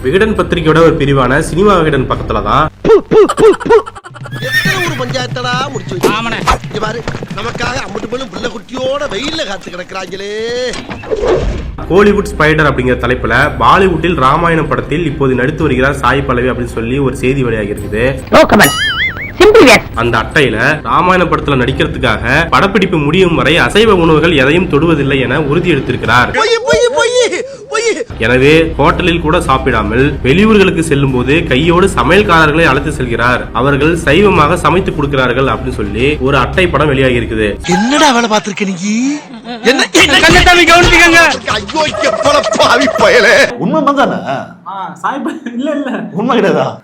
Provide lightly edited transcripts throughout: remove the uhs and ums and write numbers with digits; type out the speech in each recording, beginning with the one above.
விகடன் பத்திரிகையோட ஒரு பிரிவான சினிமா விகடன் பக்கத்துல தான் பஞ்சாயத்தடா முடிச்சு பாரு, நமக்காக அம்பட்டு போலும் புள்ள குட்டியோட வெயில்ல காத்து கிடக்குறாங்களே. ஹாலிவுட் ஸ்பைடர் அப்படிங்கிற தலைப்புல பாலிவுட்டில் ராமாயணம் படத்தில் இப்போது நடித்து வருகிறார் சாய் பல்லவி அப்படின்னு சொல்லி ஒரு செய்தி வெளியாகி இருக்குது. அந்த அட்டையில ராமாயண படத்துல நடிக்கிறதுக்காக படப்பிடிப்பு முடியும் வரை அசைவ உணவுகள் எதையும் தொடுவதில்லை என உறுதி எடுத்திருக்கிறார். எனவே ஹோட்டலில் கூட சாப்பிடாமல் வெளியூர்களுக்கு செல்லும் போது கையோடு சமையல்காரர்களை அழைத்து செல்கிறார், அவர்கள் சைவமாக சமைத்து கொடுக்கிறார்கள் அப்படின்னு சொல்லி ஒரு அட்டை படம் வெளியாகி இருக்குது. என்னடா வேலை பார்த்திருக்க நீ?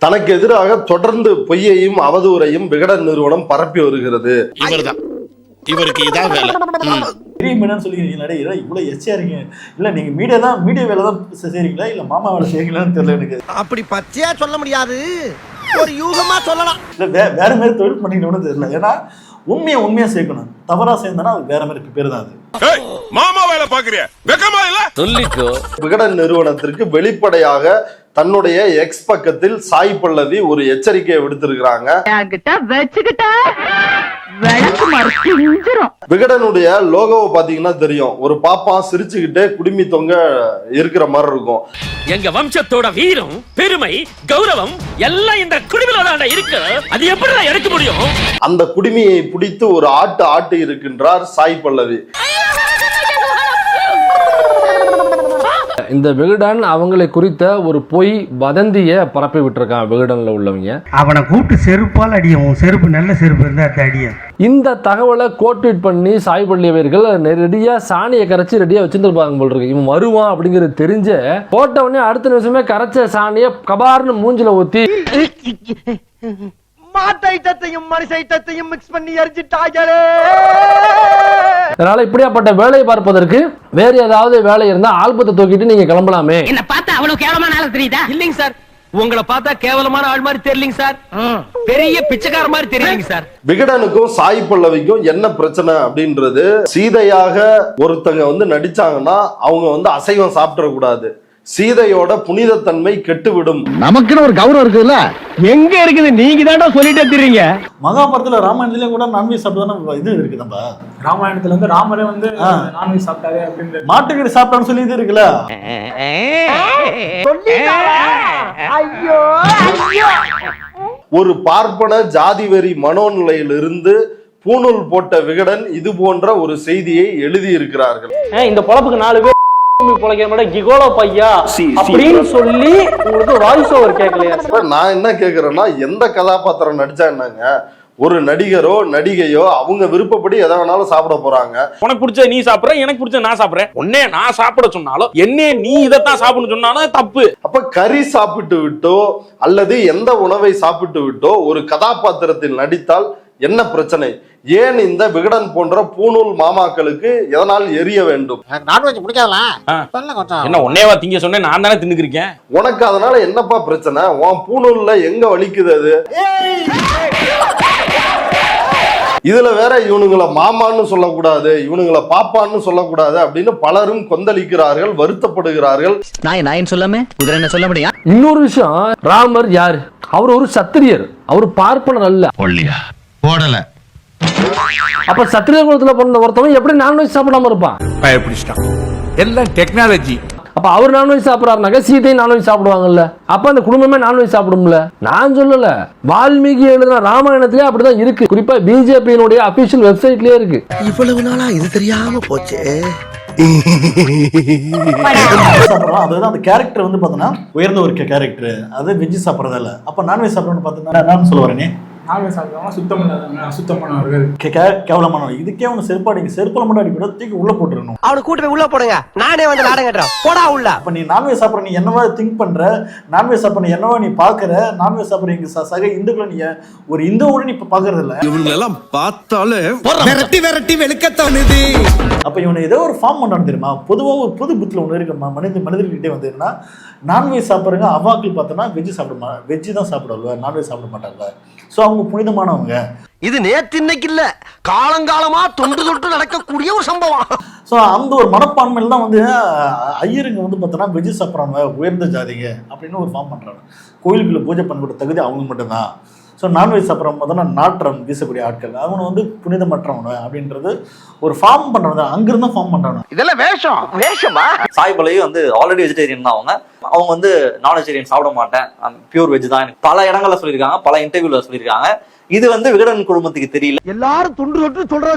தனக்கு எதிராக தொடர்ந்து பொய்யையும் அவதூறையும் விகடன் நிறுவனம் பரப்பி வருகிறது. இவருக்கு இதான் வேலை. அப்படி பச்சையா சொல்ல முடியாது, ஒரு யூகமா சொல்லலாம். வேற மாதிரி தொழில் பண்ணிக்கணும்னு தெரியல. ஏன்னா உண்மையா சேர்க்கணும், தவறா சேர்ந்தனா அது வேற மாதிரி பேர் தான். அது மாமா வேலை பாக்குறியா? வெக்கமா இல்ல? சொல்லிக்கோ. விகடன் நிறுவனத்திற்கு வெளிப்படையாக தன்னுடைய எக்ஸ் பக்கத்தில் சாய் பல்லவி ஒரு எச்சரிக்கையை விடுத்திருக்கிறாங்க. விகடனுடைய லோகோவை பாத்தீங்கன்னா தெரியும், ஒரு பாப்பா சிரிச்சுக்கிட்டே குடுமி தொங்க இருக்கிற மாதிரி இருக்கும். எங்க வம்சத்தோட வீரம், பெருமை, கௌரவம் எல்லாம் இந்த குடுமியில இருக்கு. அது எப்படி எடுக்க முடியும்? அந்த குடுமியை பிடித்து ஒரு ஆட்டு இருக்கின்றார் சாய் பல்லவி. இந்த விகடன் அவங்களை குறித்த ஒரு பொய் வதந்திய பரப்பி விட்டுருக்கான் விகடன்ல உள்ளவங்க. அவனை கூப்பிட்டு செருப்பால் அடியும், செருப்பு நல்ல செருப்பு இருந்தா அடியும். இந்த தகவலை கோட்வீட் பண்ணி சாய் பல்லவி அவர்கள் ரெடியா சாணியை கரைச்சி ரெடியா வச்சிருப்பாங்க போல் இருக்கு. இவன் வருவான் அப்படிங்கிறது தெரிஞ்ச போட்டவனே அடுத்த நிமிஷமே கரைச்ச சாணியை கபார்னு மூஞ்சில ஊத்தி மாட்டைத்தையும் மனுஷைத்தையும் மிக்ஸ் பண்ணி எரிஞ்சிட்டாங்களே. அதனால இப்படியாப்பட்ட வேலையை பார்ப்பதற்கு வேற ஏதாவது வேலை இருந்தா ஆல்பத்தை தூக்கிட்டு நீங்க கிளம்பலாமே. என்ன பார்த்தா அவ்வளவு கேவலமான ஆள் தெரியுதா? இல்லைங்க சார், உங்களை பார்த்தா கேவலமான ஆள் மாதிரி தெரியலங்க சார், பெரிய பிச்சைக்கார மாதிரி தெரியுங்க சார். விகடனுக்கும் சாய் பல்லவிக்கும் என்ன பிரச்சனை அப்படின்றது, சீதையாக ஒருத்தங்க நடிச்சாங்கன்னா அவங்க அசைவம் சாப்பிட கூடாது, சீதையோட புனிதத்தன்மை கெட்டுவிடும். நமக்குன்னு ஒரு கௌரவம் இருக்குல்ல, எங்க இருக்குது? நீங்க தான் சொல்லிட்டே தெரியுங்க. மகாபாரதத்துல ராமாயணத்துல கூட நான்வெஜ் சாப்பிட்டு இது இருக்கு. நம்ம ராமாயணத்துல ராமரே நான்வெஜ் சாப்பிட்டாரு அப்படின்னு மாட்டுக்கறி சாப்பிட்டான்னு சொல்லி இது இருக்குல்ல. ஒரு பார்ப்பன ஜாதி வெறி மனோநிலையிலிருந்து பூணூல் போட்ட விகடன் இது போன்ற ஒரு செய்தியை எழுதி இருக்கிறார்கள். இந்த பொழப்புக்கு 4 பேர் சொல்லி உங்களுக்கு வாய்ஸ் ஓவர் கேட்கலையா? நான் என்ன கேக்குறேன்னா, எந்த கதாபாத்திரம் நடிச்சா என்னங்க, ஒரு நடிகரோ நடிகையோ அவங்க விருப்பப்படி எதை வேணாலும் சாப்பிட போறாங்க. உனக்கு பிடிச்ச நீ சாப்பிடுற, எனக்கு பிடிச்ச நான் சாப்பிடுறேன். உன்னே நான் சாப்பிட சொன்னாலும் என்ன நீ இதைத்தான் சாப்பிடணும் சொன்னாலும் தப்பு. அப்ப கறி சாப்பிட்டு விட்டோ அல்லது எந்த உணவை சாப்பிட்டு விட்டோ ஒரு கதாபாத்திரத்தில் நடித்தால் என்ன பிரச்சனை? ஏன் இந்த விகடன் போன்ற பூணூல் மாமாக்களுக்கு எதனால் எரிய வேண்டும்? நான்வெஜ் பிடிக்காதா? என்ன ஒன்னேவா திங்க சொன்னேன், நான் தானே தின்னுக்கிறேன். உனக்கு அதனால என்னப்பா பிரச்சனை? உன் பூணூல்ல எங்க வலிக்குது? அது இதுல வேற இவனுங்களை மாமான்னு சொல்லக்கூடாது, இவனுங்களை பாப்பான்னு சொல்லக்கூடாது அப்படின்னு பலரும் கொந்தளிக்கிறார்கள், வருத்தப்படுகிறார்கள். நான் சொல்லாம குதிரை என்ன சொல்ல முடியும்? இன்னொரு விஷயம், ராமர் யாரு? அவர் ஒரு சத்திரியர், அவர் பார்ப்பனர் அல்ல. போடல. அப்ப சத்திரிய குலத்துல பிறந்த ஒருத்தவன் எப்படி நான்வெஜ் சாப்பிடாம இருப்பான்? எல்லாம் டெக்னாலஜி. அப்ப அவர் நான்வெஜ் சாப்பிடறாருனாக்க சீதை நான்வெஜ் சாப்பிடுவாங்கல்ல, அப்ப அந்த குடும்பமே நான்வெஜ் சாப்பிடும்ல. நான் சொல்லல, வால்மீகி எழுதின ராமாயணத்திலே அப்படிதான் இருக்கு. குறிப்பா பிஜேபியினுடைய அபிஷியல் வெப்சைட்லயே இருக்கு. இவ்வளவு நாளா இது தெரியாம போச்சு. அதாவது அந்த கேரக்டர் பாத்தீங்கன்னா உயர்ந்த ஒரு கேரக்டர், அது வெஜ் சாப்பிடறதில்ல. அப்ப நான்வெஜ் சாப்பிடணும்னு பாத்தீங்கன்னா நான் சொல்ல வரேனே, நான்வெஜ் சாப்பிடுவாங்க சுத்தம் இல்லாதவங்க, அசுத்தமானவர்கள், கேவலமானவங்க. இதுக்கே அவங்க செருப்பாடிங்க, செருப்புல மட்டும் அடிக்கூட தூக்கி உள்ள போட்டுருணும். அவனை கூட்டு போய் உள்ள போடுங்க, நானே நாடகம் கட்டுறேன், போடா உள்ள. அப்ப நீ நான்வெஜ் சாப்பிட, நீ என்னவா திங்க் பண்ற, நான்வெஜ் சாப்பிட என்னவா நீ பாக்குற, நான்வெஜ் சாப்பிட எங்க சக இந்துக்களை நீ ஒரு இந்துவோட நீ இப்ப பாக்குறது இல்ல. இவங்க எல்லாம் பார்த்தாலே விரட்டி வெளுக்க தோணுது. அப்ப இவனை ஏதோ ஒரு ஃபார்ம் பண்ணான்னு தெரியுமா? பொதுவா ஒரு புது புத்துல ஒண்ணு இருக்கு மனிதர்கிட்டே என்னன்னா, நான்வெஜ் சாப்பிடுறவங்க அவாக்கள் பார்த்தோன்னா வெஜ் தான் சாப்பிடுவாங்க, நான்வெஜ் சாப்பிட மாட்டாங்க. ஸோ அவங்க அவங்க புனிதமானவங்க. இது நேத்து இன்னைக்கு இல்ல, காலங்காலமா தொன்று தொட்டு நடக்கக்கூடிய ஒரு சம்பவம். ஸோ அந்த ஒரு மனப்பான்மையில் தான் வந்து ஐயருங்க வந்து பார்த்தோன்னா வெஜ்ஜு சாப்பிட்றவங்க உயர்ந்த ஜாதிங்க அப்படின்னு ஒரு ஃபார்ம் பண்ணுறாங்க. கோயிலுக்குள்ள பூஜை பண்ணக்கூடிய தகுதி அவங்க மட்டும்தான். ஸோ நான்வெஜ் சாப்பிட்றவங்க பார்த்தோன்னா நாற்றம் வீசக்கூடிய ஆட்கள், அவனை வந்து புனிதமற்றவனு அப்படின்றது ஒரு ஃபார்ம் பண்ணுறது, அங்கிருந்து தான் ஃபார்ம் பண்ணுறாங்க. இதெல்லாம் வேஷமா? சாய் பல்லவி வந்து ஆல்ரெடி வெஜிடேரியன் தான். அவங்க வந்து நான் வெஜிடேரியன் சாப்பிட மாட்டேன், பியூர் வெஜ் தான் பல இடங்கள்ல சொல்லியிருக்காங்க, பல இன்டர்வியூல சொல்லியிருக்காங்க. இது வந்து விகடன் குழுமத்துக்கு தெரியல. எல்லாரும் துண்டு தொட்டு சொல்ற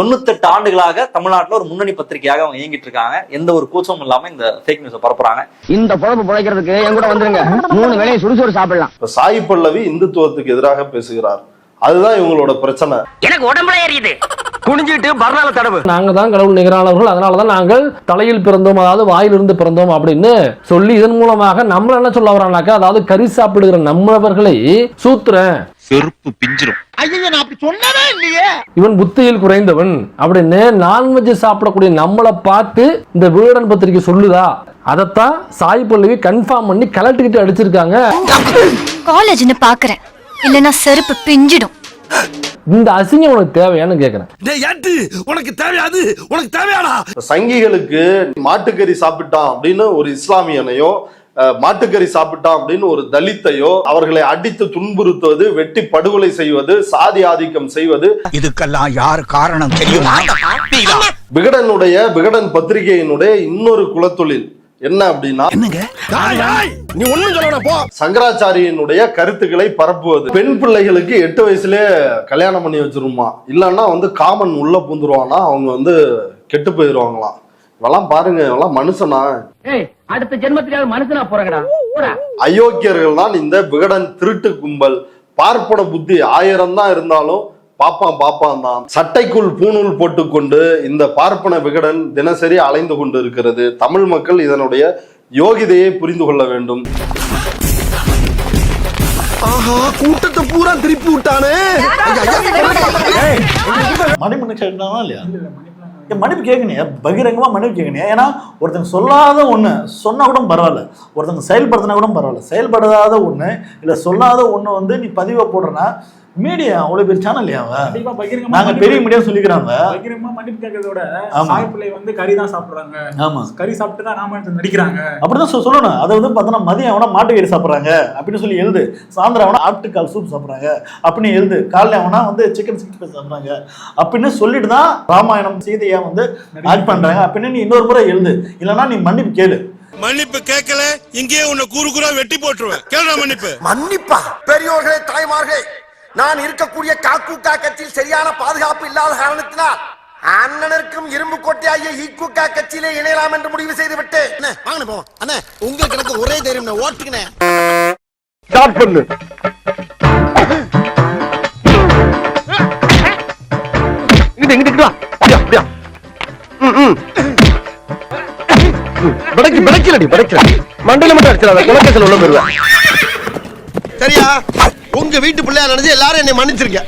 98 ஆண்டுகளாக தமிழ்நாட்டுல ஒரு முன்னணி பத்திரிகையாக அவங்க இயங்கிட்டு இருக்காங்க. எந்த ஒரு கூச்சமும் இல்லாம இந்த ஃபேக் நியூஸ் பரப்புறாங்க. இந்த பொழப்பு பிழைக்கிறதுக்கு என் கூட வந்துருங்க, 3 வேளையும் சுறுசுறு சாப்பிடலாம். சாய் பல்லவி இந்துத்துவத்துக்கு எதிராக பேசுகிறார், அதுதான் இவங்களோட பிரச்சனை. எனக்கு உடம்புல ஏறியுது, குனிஞ்சிட்டு பர்னால தடவு. நாங்க தான் கடவுள் நிகரானவர்கள், அதனாலதான் நாங்கள் தலையில் பிறந்தோம், அதாவது வாயிலிருந்து பிறந்தோம் அப்படின்னு சொல்லி இதன் மூலமாக நம்மள என்ன சொல்ல வரானாக்கா, அதாவது கறி சாப்பிடுகிற நம்மவர்களை சூத்திரன், செருப்பு பிஞ்சிரும். ஐயா நான் அப்படி சொன்னவே இல்லையே, இவன் புத்தியில் குறைந்தவன் அப்படின்னு நான்வெஜ் சாப்பிடக்கூடிய நம்மளை பார்த்து இந்த விகடன் பத்திரிகை சொல்லுதா? அதைத்தான் சாய் பல்லவி கன்ஃபார்ம் பண்ணி கலட்டிக்கிட்டு அடிச்சிருக்காங்க. காலேஜ்னு பாக்குறேன், இல்லனா செருப்பு பிஞ்சிடும். இந்த அசிங்கம் உனக்கு தேவையான்னு கேக்குறேன். உனக்கு தேவையாது, உனக்கு தேவையாடா? சங்கிகளுக்கு மாட்டுக்கறி சாப்பிட்டான் அப்படின்னு ஒரு இஸ்லாமியனையோ, மாட்டுக்கறி சாப்பிட்டான் அப்படின்னு ஒரு தலித்தையோ அவர்களை அடித்து துன்புறுத்துவது, வெட்டி படுகொலை செய்வது, சாதி ஆதிக்கம் செய்வது, இதுக்கெல்லாம் யார் காரணம் தெரியுமா? விகடன் பத்திரிகையினுடைய இன்னொரு குலத்தொழில் என்ன அப்படின்னா, நீ ஒண்ணும் சொல்லணும் போ. சங்கராச்சாரியனுடைய கருத்துக்களை பரப்புவது. பெண் பிள்ளைகளுக்கு 8 வயசுல கல்யாணம் பண்ணி வச்சிருமா, இல்லன்னா வந்து காமன் உள்ள பூந்துருவானா அவங்க வந்து கெட்டு போயிருவாங்களாம். இவெல்லாம் பாருங்க, இவெல்லாம் மனுஷனா? அடுத்த ஜென்மத்திலாவது மனுஷனா போறங்கடா. அயோக்கியர்கள் தான் இந்த விகடன் திருட்டு கும்பல். பார்ப்பன புத்தி 1000 தான் இருந்தாலும் பாப்பான் தான். சட்டைக்குள் பூணூல் போட்டுக்கொண்டு இந்த பார்ப்பன விகடன் தினசரி அலைந்து கொண்டு இருக்கிறது. தமிழ் மக்கள் இதனுடைய யோகிதையை புரிந்து கொள்ள வேண்டும். ஆஹா, கூட்டத்தை பூரா திருப்பி விட்டானே. மணிமணி கேட்கணுமா இல்லையா? மன்னிப்பு கேட்கணும், பகிரங்கமா மன்னிப்பு கேட்கணும். ஏன்னா ஒருத்தங்க சொல்லாத ஒண்ணு சொன்னா கூட பரவாயில்ல, ஒருத்தங்க செயல்படுத்தினா கூட பரவாயில்ல. செயல்படாத ஒண்ணு இல்ல சொல்லாத ஒண்ணு வந்து நீ பதிவை போடுறனா, மீடியா அவ்வளவு பெரிய சேனல் நாங்க பெரிய மீடியா சொல்லிக்கிறாங்க. பகிரங்கமா மன்னிப்பு கேட்கறதோட சாய் பிள்ளை வந்து கறி தான் சாப்பிடுறாங்க. ஆமா, கறி சாப்பிட்டு தான் ராமாயணத்தை நடிக்கிறாங்க அப்படிதான் சொல்லணும். அதை வந்து பார்த்தோன்னா மதியம் அவனா மாட்டுக்கறி சாப்பிட்றாங்க அப்படின்னு சொல்லி எழுது, சாயந்தரம் அவனா ஆட்டுக்கால் சூப் சாப்பிட்றாங்க அப்படின்னு எழுது, காலைல அவனா வந்து சிக்கன் 65 சாப்பிட்றாங்க அப்படின்னு சொல்லிட்டு தான் ராமாயணம் சீதையா வந்து ஆட் பண்றாங்க அப்படின்னு நீ இன்னொரு முறை எழுது. இல்லைன்னா நீ மன்னிப்பு கேளு. மன்னிப்பு கேட்கல, இங்கே உன்னை கூறுகுறா வெட்டி போட்டுருவேன். கேளுடா மன்னிப்பு. மன்னிப்பா? பெரியோர்களே, தாய்மார்களே, நான் இருக்கக்கூடிய காக்கூக்கா கட்சியில் சரியான பாதுகாப்பு இல்லாத காரணத்தினால் அண்ணனுக்கும் இரும்பு கோட்டையாகிய ஈக்கூக்கா கட்சியிலே இணையலாம் என்று முடிவு செய்து விட்டு வாங்க போவோம். அண்ணா உங்களுக்கு எனக்கு ஒரே தைரியம், ஓட்டுக்கினேன். ஸ்டார்ட் பண்ணு. இங்கிட்டு வா. அப்படியா படைக்கல மண்டல மட்டும் அடிச்சிடாத, குலக்கேசல் உள்ள போயிருவேன். சரியா? உங்க வீட்டு பிள்ளையா நினைச்சு எல்லாரும் என்னை மன்னிச்சிருக்க.